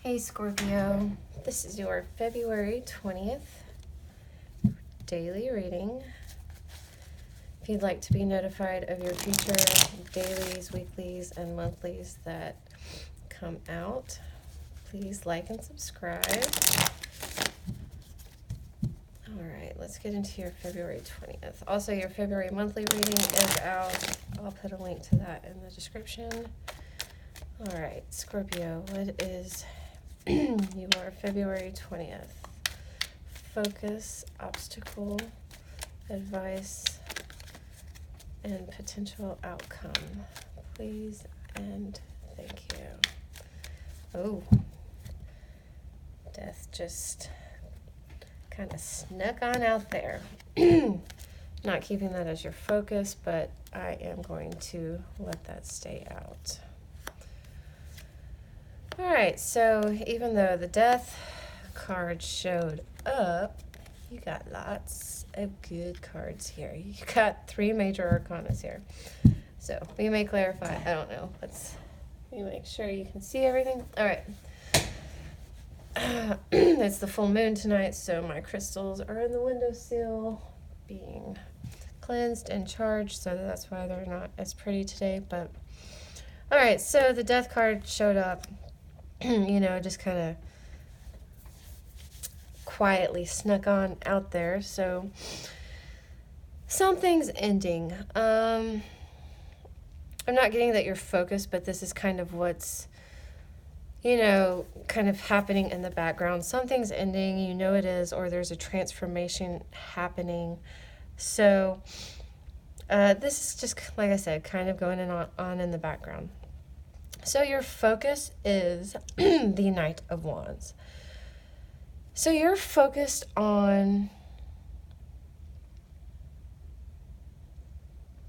Hey Scorpio, this is your February 20th daily reading. If you'd like to be notified of your future dailies, weeklies, and monthlies that come out, please like and subscribe. Alright, let's get into your February 20th. Also, your February monthly reading is out. I'll put a link to that in the description. Alright, Scorpio, what is your February 20th focus, obstacle, advice, and potential outcome? Please and thank you. Oh, death just kind of snuck on out there. Not keeping that as your focus, but I am going to let that stay out. Alright, so even though the death card showed up, you got lots of good cards here. You got 3 major arcanas here. So we may clarify, I don't know. Let me make sure you can see everything. Alright. It's the full moon tonight, so my crystals are in the windowsill being cleansed and charged, so that's why they're not as pretty today. But alright, so the death card showed up. Just kind of quietly snuck on out there. So something's ending. I'm not getting that you're focused, but this is kind of what's, kind of happening in the background. Something's ending, it is, or there's a transformation happening. So this is just, like I said, kind of going on in the background. So your focus is the Knight of Wands. So you're focused on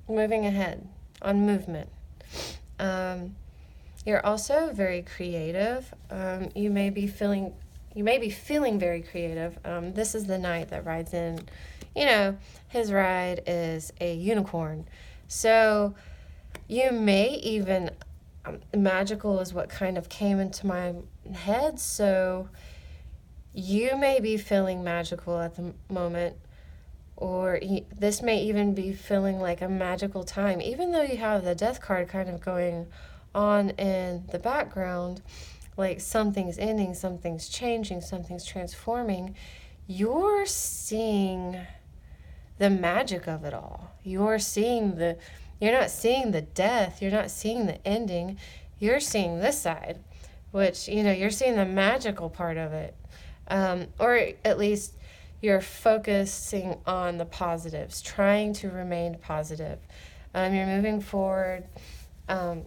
moving ahead, on movement. You're also very creative. You may be feeling very creative. This is the knight that rides in. His ride is a unicorn. So you may even magical is what kind of came into my head, so you may be feeling magical at the moment, or this may even be feeling like a magical time, even though you have the death card kind of going on in the background, like something's ending, something's changing, something's transforming. You're seeing the magic of it all. You're not seeing the death, you're not seeing the ending, you're seeing this side, which, you're seeing the magical part of it. Or at least you're focusing on the positives, trying to remain positive. You're moving forward. You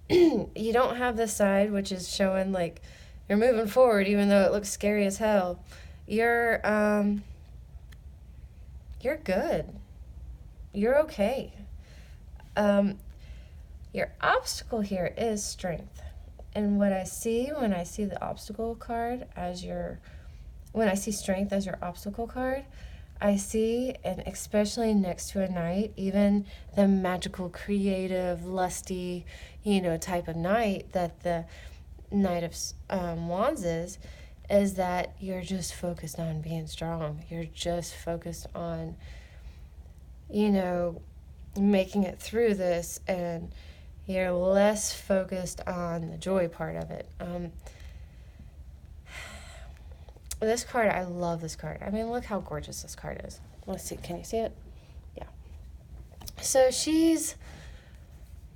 don't have this side, which is showing like you're moving forward, even though it looks scary as hell. You're good. You're okay. Your obstacle here is strength. And what I see when I see the obstacle card when I see strength as your obstacle card, I see, and especially next to a knight, even the magical, creative, lusty, type of knight that the Knight of Wands is that you're just focused on being strong. You're just focused on, making it through this, and you're less focused on the joy part of it. This card, I love this card. I mean, look how gorgeous this card is. Let's see, can you see it? Yeah. So she's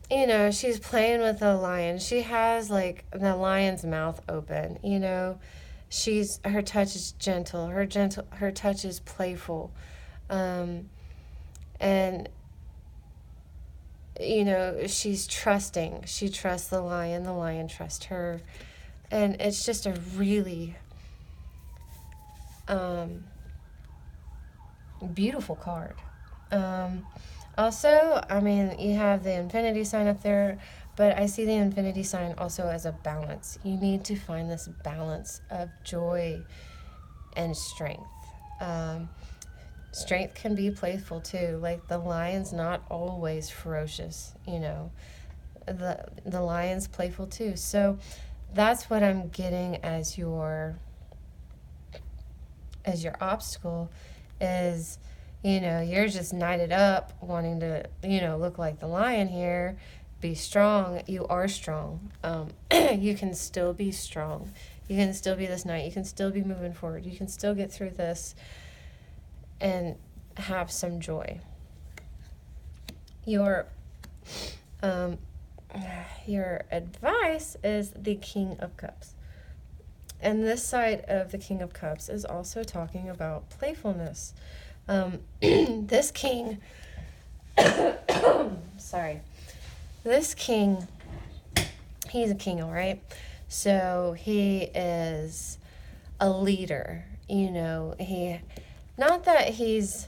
playing with the lion. She has like the lion's mouth open, her touch is gentle, her touch is playful. And she's trusting. She trusts the lion trusts her. And it's just a really beautiful card. Also, you have the infinity sign up there, but I see the infinity sign also as a balance. You need to find this balance of joy and strength. Strength can be playful too. Like the lion's not always ferocious, the lion's playful too. So that's what I'm getting as your obstacle is, you're just knighted up wanting to, look like the lion here, be strong. You are strong. You can still be strong. You can still be this knight. You can still be moving forward. You can still get through this and have some joy. Your advice is the King of Cups. And this side of the King of Cups is also talking about playfulness. This king, sorry, this king, he's a king, all right? So he is a leader, not that he's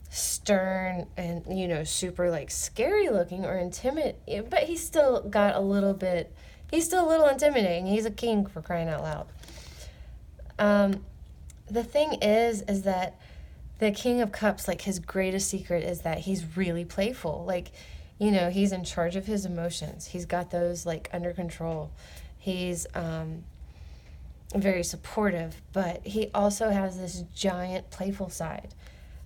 stern and, super like scary looking or intimidating, but he's still got he's still a little intimidating. He's a king, for crying out loud. The thing is that the King of Cups, like, his greatest secret is that he's really playful. Like, he's in charge of his emotions. He's got those, like, under control. He's very supportive, but he also has this giant playful side.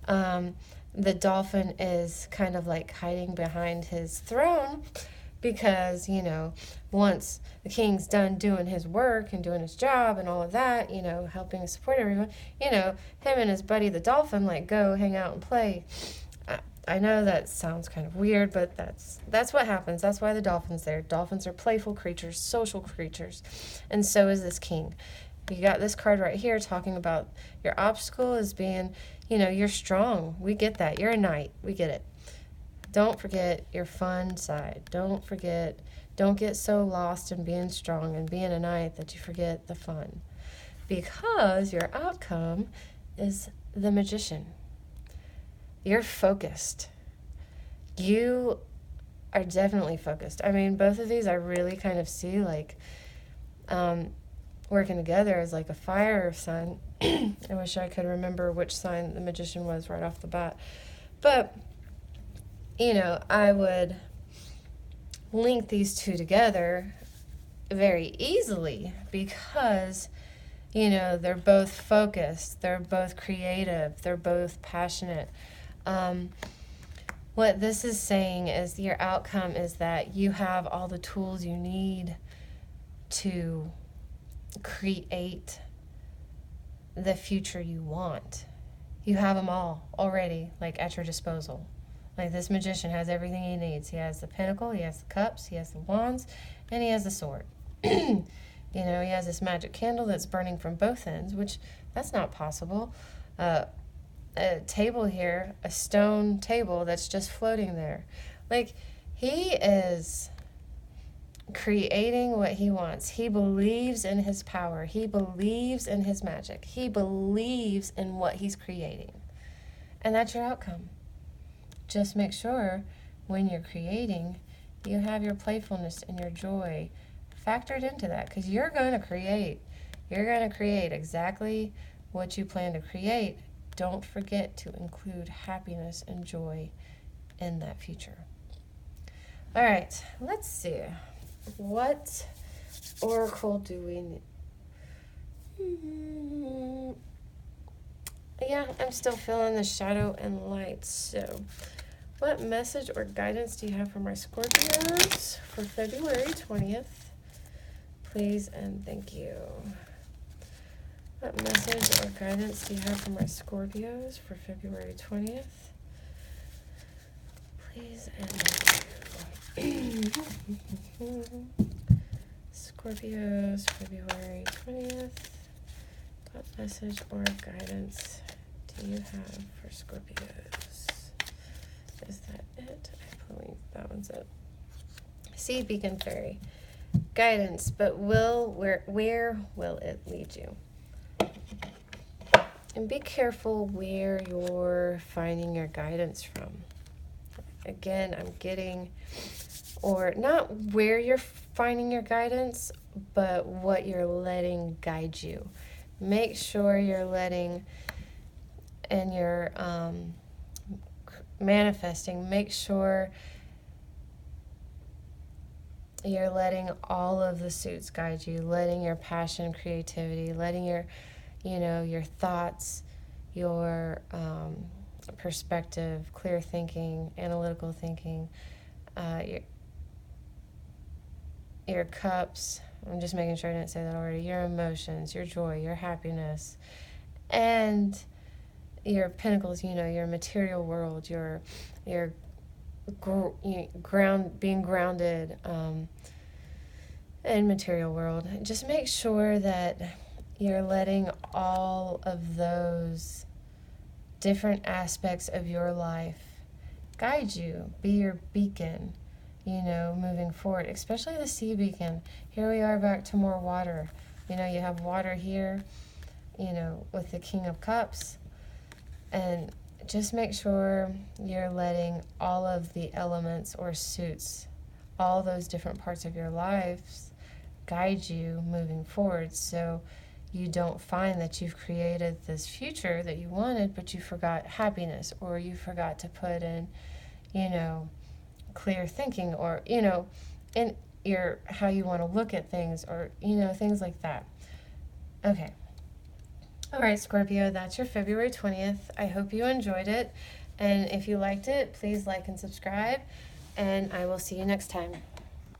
The dolphin is kind of like hiding behind his throne because, once the king's done doing his work and doing his job and all of that, helping support everyone, him and his buddy the dolphin, like, go hang out and play. I know that sounds kind of weird, but that's what happens. That's why the dolphin's there. Dolphins are playful creatures, social creatures, and so is this king. You got this card right here talking about your obstacle as being, you're strong. We get that. You're a knight. We get it. Don't forget your fun side. Don't get so lost in being strong and being a knight that you forget the fun. Because your outcome is the Magician. You're focused. You are definitely focused. I mean, both of these I really kind of see like working together as like a fire sign. I wish I could remember which sign the Magician was right off the bat. But, I would link these two together very easily because, they're both focused, they're both creative, they're both passionate. What this is saying is your outcome is that you have all the tools you need to create the future you want. You have them all already, like, at your disposal. Like, this Magician has everything he needs. He has the pentacle, he has the cups, he has the wands, and he has the sword. He has this magic candle that's burning from both ends, which that's not possible. A table here, a stone table that's just floating there. Like, he is creating what he wants. He believes in his power. He believes in his magic. He believes in what he's creating. And that's your outcome. Just make sure when you're creating, you have your playfulness and your joy factored into that, because you're going to create. You're going to create exactly what you plan to create. Don't forget to include happiness and joy in that future. All right, let's see. What oracle do we need? Yeah, I'm still feeling the shadow and light. So, what message or guidance do you have for my Scorpios for February 20th? Please and thank you. What message or guidance do you have for my Scorpios for February 20th? Please and thank you. Scorpios, February 20th. What message or guidance do you have for Scorpios? Is that it? I believe that one's it. Sea Beacon Fairy. Guidance, but where will it lead you? And be careful where you're finding your guidance from. Again, I'm getting, or not where you're finding your guidance, but what you're letting guide you. Make sure you're letting, and you're manifesting, make sure You're letting all of the suits guide you, letting your passion, creativity, letting your, your thoughts, your perspective, clear thinking, analytical thinking, your cups. I'm just making sure I didn't say that already. Your emotions, your joy, your happiness, and your pinnacles. Your material world, your being grounded in material world. Just make sure that you're letting all of those different aspects of your life guide you, be your beacon, moving forward, especially the sea beacon. Here we are back to more water. You have water here, with the King of Cups, and just make sure you're letting all of the elements or suits, all those different parts of your lives guide you moving forward, so you don't find that you've created this future that you wanted, but you forgot happiness, or you forgot to put in, clear thinking, or, in your how you want to look at things, or, things like that. Okay. All right, Scorpio, that's your February 20th. I hope you enjoyed it. And if you liked it, please like and subscribe. And I will see you next time.